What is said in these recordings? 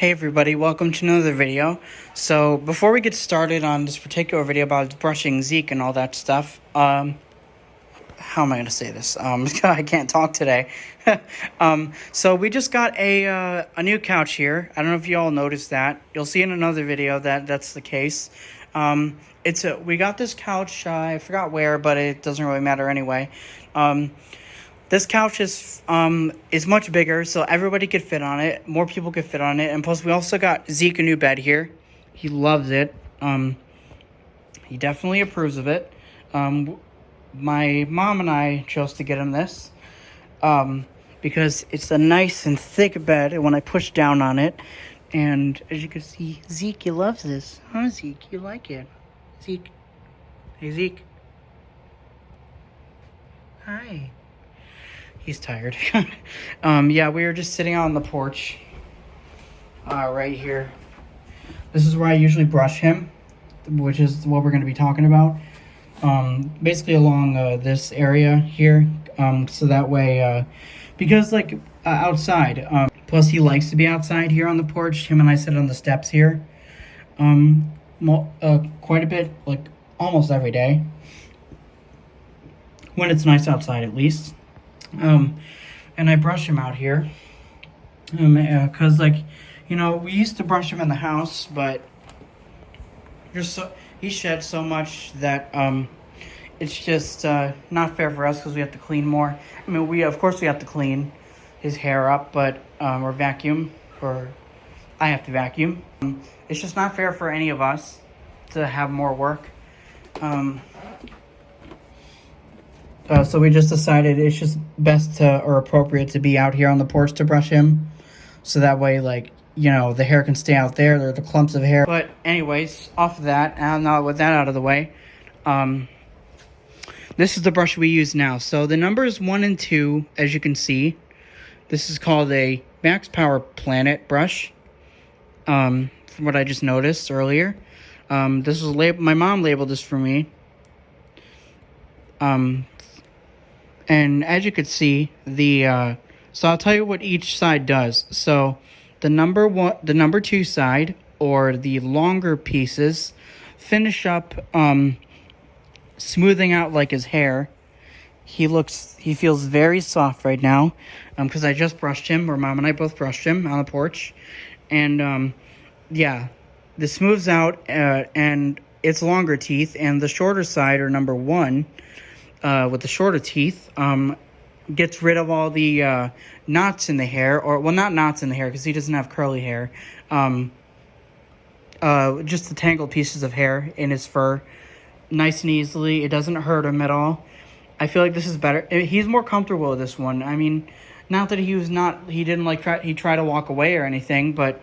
Hey everybody, welcome to another video. So before we get started on this particular video about brushing Zeke and all that stuff, how am I going to say this? I can't talk today. So we just got a new couch here. I don't know if you all noticed that. You'll see in another video that that's the case. We got this couch, I forgot where, but it doesn't really matter anyway. This couch is much bigger, so everybody could fit on it. More people could fit on it, and plus we also got Zeke a new bed here. He loves it. He definitely approves of it. My mom and I chose to get him this because it's a nice and thick bed, and when I push down on it, and as you can see, Zeke, he loves this. Huh, Zeke? You like it? Zeke? Hey, Zeke? Hi. He's tired. Yeah, we were just sitting out on the porch. Right here. This is where I usually brush him, which is what we're going to be talking about. Basically along this area here. So that way, because like outside, plus he likes to be outside here on the porch. Him and I sit on the steps here. Quite a bit, like almost every day. When it's nice outside at least. And I brush him out here, cause like, you know, we used to brush him in the house, but he sheds so much that, it's just, not fair for us cause we have to clean more. I mean, of course we have to clean his hair up, but, or vacuum, or I have to vacuum. It's just not fair for any of us to have more work. So we just decided it's just best or appropriate to be out here on the porch to brush him. So that way, like, you know, the hair can stay out there. There are the clumps of hair. But anyways, off of that, and now with that out of the way, this is the brush we use now. So the numbers 1 and 2, as you can see, this is called a Maxpower Planet Brush. From what I just noticed earlier. This was my mom labeled this for me. And as you could see, so I'll tell you what each side does. So the number 2 side, or the longer pieces, finish up smoothing out like his hair. He feels very soft right now, because I just brushed him, or Mom and I both brushed him on the porch. And yeah, this smooths out, and it's longer teeth, and the shorter side, or number 1, with the shorter teeth, gets rid of all the knots in the hair, or, well, not knots in the hair, because he doesn't have curly hair, just the tangled pieces of hair in his fur, nice and easily. It doesn't hurt him at all. I feel like this is better. He's more comfortable with this one. I mean, not that he tried to walk away or anything, but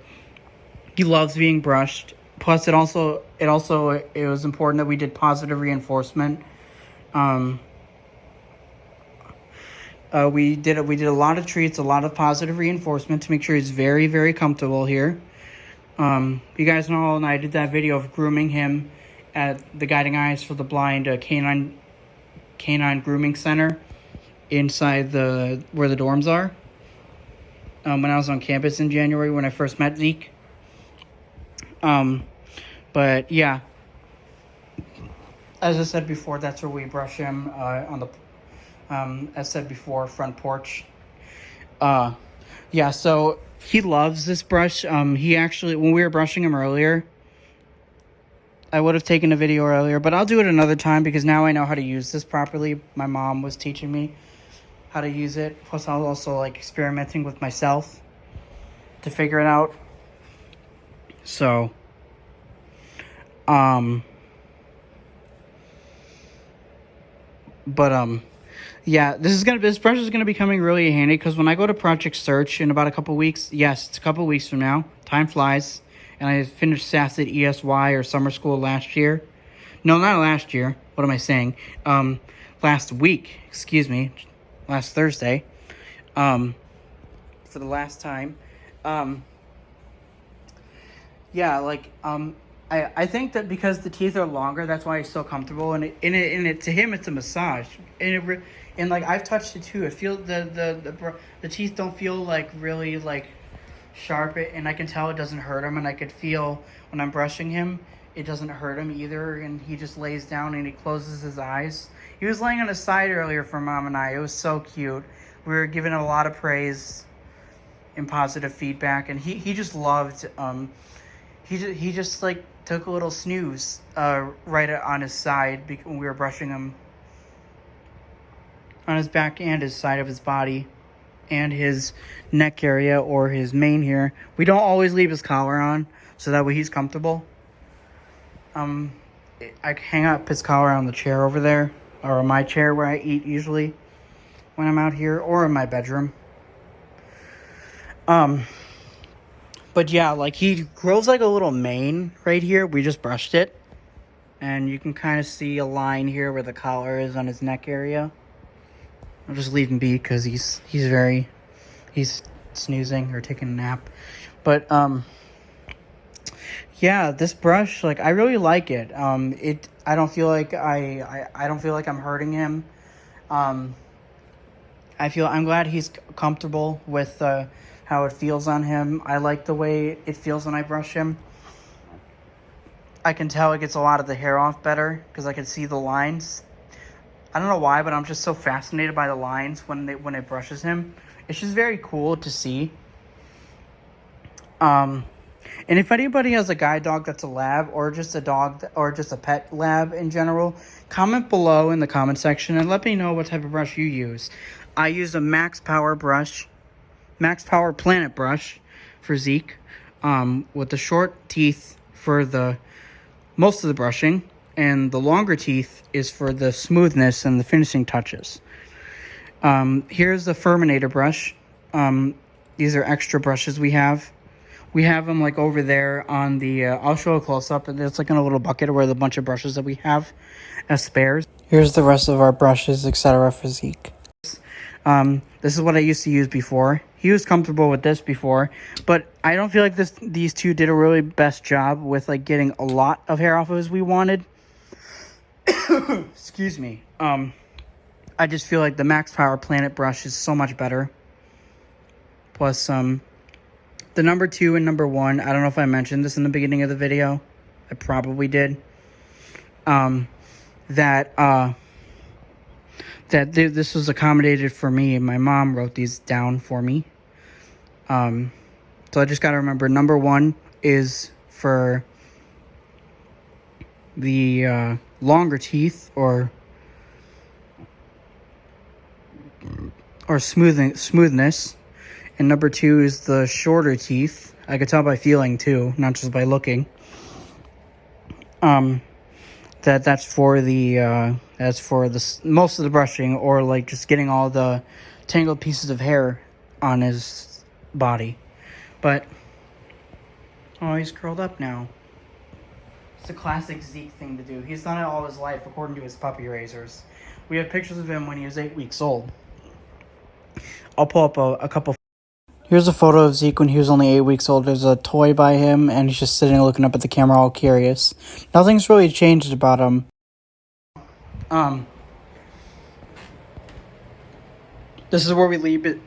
he loves being brushed. Plus, it was important that we did positive reinforcement. We did a lot of treats, a lot of positive reinforcement to make sure he's very, very comfortable here. You guys know, and I did that video of grooming him at the Guiding Eyes for the Blind canine grooming center inside where the dorms are. When I was on campus in January when I first met Zeke. But yeah, as I said before, that's where we brush him on the. As said before, front porch. Yeah, so he loves this brush. He actually, when we were brushing him earlier, I would have taken a video earlier, but I'll do it another time because now I know how to use this properly. My mom was teaching me how to use it. Plus, I was also like experimenting with myself to figure it out. So, yeah, this brush is gonna be coming really handy because when I go to Project Search in about a couple weeks, yes, it's a couple weeks from now. Time flies, and I finished SACIT ESY or summer school last year. No, not last year. What am I saying? Last week. Excuse me. Last Thursday. For the last time. Yeah, like I think that because the teeth are longer, that's why he's so comfortable. And to him, it's a massage. And like I've touched it too. It feels the teeth don't feel like really like sharp, and I can tell it doesn't hurt him, and I could feel when I'm brushing him, it doesn't hurt him either, and he just lays down and he closes his eyes. He was laying on his side earlier for Mom and I. It was so cute. We were giving a lot of praise and positive feedback, and he just loved, he just like took a little snooze right on his side when we were brushing him, on his back and his side of his body and his neck area or his mane here. We don't always leave his collar on, so that way he's comfortable. I hang up his collar on the chair over there, or on my chair where I eat usually when I'm out here, or in my bedroom. But yeah, like he grows like a little mane right here. We just brushed it, and you can kind of see a line here where the collar is on his neck area. I'll just leave him be because he's snoozing or taking a nap. But yeah, this brush, like, I really like it. I don't feel like I don't feel like I'm hurting him. I'm glad he's comfortable with how it feels on him. I like the way it feels when I brush him. I can tell it gets a lot of the hair off better because I can see the lines. I don't know why, but I'm just so fascinated by the lines when it brushes him. It's just very cool to see. And if anybody has a guide dog that's a lab, or just a dog, or just a pet lab in general, comment below in the comment section and let me know what type of brush you use. I use a Maxpower Planet Brush for Zeke, with the short teeth for the most of the brushing, and the longer teeth is for the smoothness and the finishing touches. Here's the Furminator brush. These are extra brushes we have. We have them like over there on the, I'll show a close-up. It's like in a little bucket where the bunch of brushes that we have as spares. Here's the rest of our brushes, etc. for Zeke. This is what I used to use before. He was comfortable with this before, but I don't feel like these two did a really best job with like getting a lot of hair off of as we wanted. Excuse me. I just feel like the Maxpower Planet brush is so much better. Plus, the number 2 and number 1, I don't know if I mentioned this in the beginning of the video. I probably did. This was accommodated for me, and my mom wrote these down for me. So I just got to remember, number 1 is for the longer teeth or smoothness. And number 2 is the shorter teeth. I could tell by feeling too, not just by looking. That's for the most of the brushing, or like just getting all the tangled pieces of hair on his body. But oh, he's curled up now. It's a classic Zeke thing to do. He's done it all his life, according to his puppy raisers. We have pictures of him when he was 8 weeks old. I'll pull up a couple. Here's a photo of Zeke when he was only 8 weeks old. There's a toy by him, and he's just sitting looking up at the camera all curious. Nothing's really changed about him. This is where we leave it.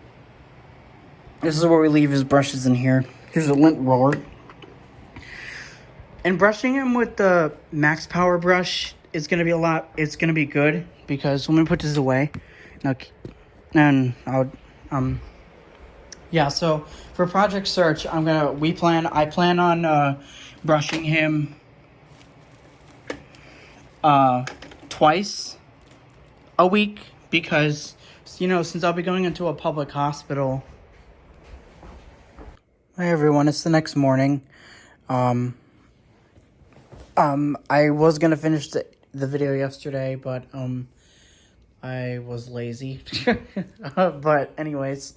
This is where we leave his brushes in here. Here's a lint roller. And brushing him with the Maxpower brush is going to be it's going to be good, because when we put this away, and yeah, so for Project Search, I plan on brushing him twice a week, because, you know, since I'll be going into a public hospital. Hi everyone, it's the next morning. I was gonna finish the video yesterday, but I was lazy. But anyways,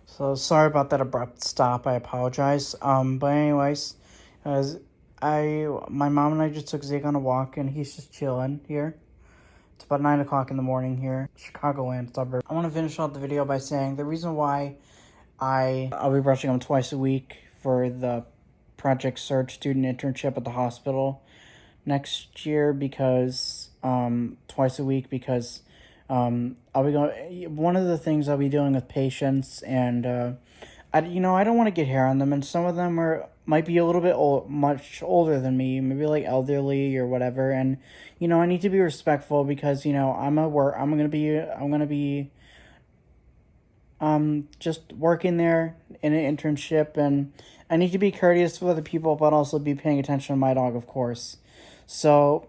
so sorry about that abrupt stop. I apologize. But anyways, my mom and I just took Zeke on a walk, and he's just chilling here. It's about 9 o'clock in the morning here, Chicagoland suburb. I want to finish off the video by saying the reason why I'll be brushing him twice a week for the Project Search student internship at the hospital next year, because twice a week, because I'll be going. One of the things I'll be doing with patients, and I don't want to get hair on them, and some of them might be a little bit much older than me, maybe like elderly or whatever, and I need to be respectful because I'm gonna be just working there in an internship, and I need to be courteous with other people, but also be paying attention to my dog, of course. So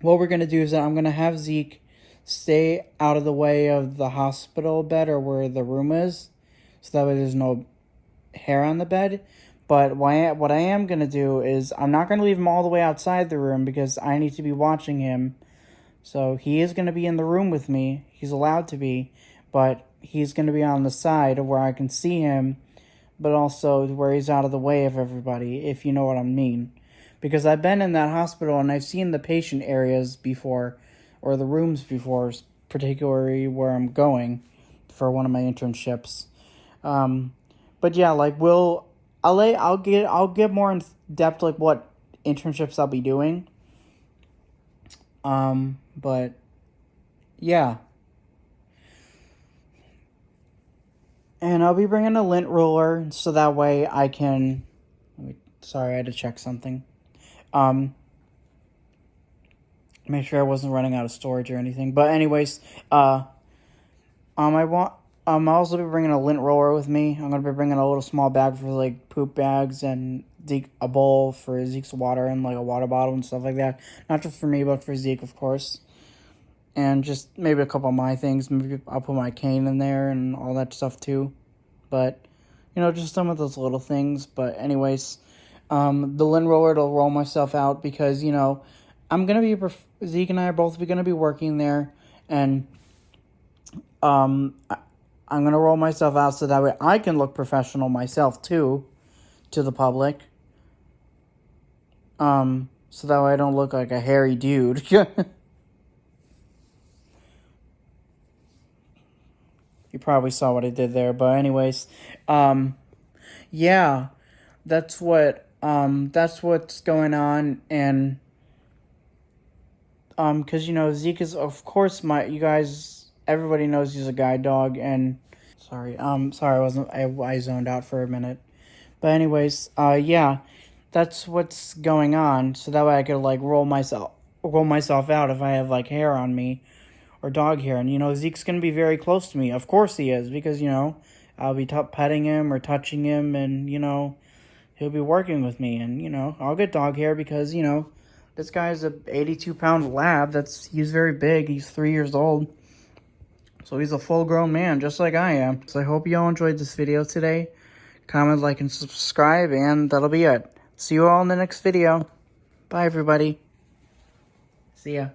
what we're gonna do is that I'm gonna have Zeke stay out of the way of the hospital bed or where the room is, so that way there's no hair on the bed. But what I am going to do is I'm not going to leave him all the way outside the room because I need to be watching him. So he is going to be in the room with me. He's allowed to be, but he's going to be on the side of where I can see him, but also where he's out of the way of everybody, if you know what I mean. Because I've been in that hospital and I've seen the patient areas before, or the rooms before, particularly where I'm going for one of my internships. But yeah, like I'll get more in depth like what internships I'll be doing. But yeah. And I'll be bringing a lint roller so that way I can. Sorry, I had to check something. Make sure I wasn't running out of storage or anything. But anyways, I'm also be bringing a lint roller with me. I'm gonna be bringing a little small bag for like poop bags and Zeke, a bowl for Zeke's water and like a water bottle and stuff like that. Not just for me, but for Zeke, of course. And just maybe a couple of my things. Maybe I'll put my cane in there and all that stuff too. But just some of those little things. But anyways, the lint roller to roll myself out because I'm gonna be Zeke and I are both gonna be working there, and I'm going to roll myself out so that way I can look professional myself, too, to the public. So that way I don't look like a hairy dude. You probably saw what I did there, but anyways, yeah, that's what's going on, and, because, Zeke is, of course, everybody knows he's a guide dog, and sorry, I zoned out for a minute. But anyways, yeah, that's what's going on. So that way I could like roll myself out if I have like hair on me or dog hair. And Zeke's gonna be very close to me. Of course he is, because I'll be petting him or touching him, and he'll be working with me, and I'll get dog hair because this guy's a 82-pound lab. He's very big. He's 3 years old. So he's a full-grown man, just like I am. So I hope you all enjoyed this video today. Comment, like, and subscribe, and that'll be it. See you all in the next video. Bye, everybody. See ya.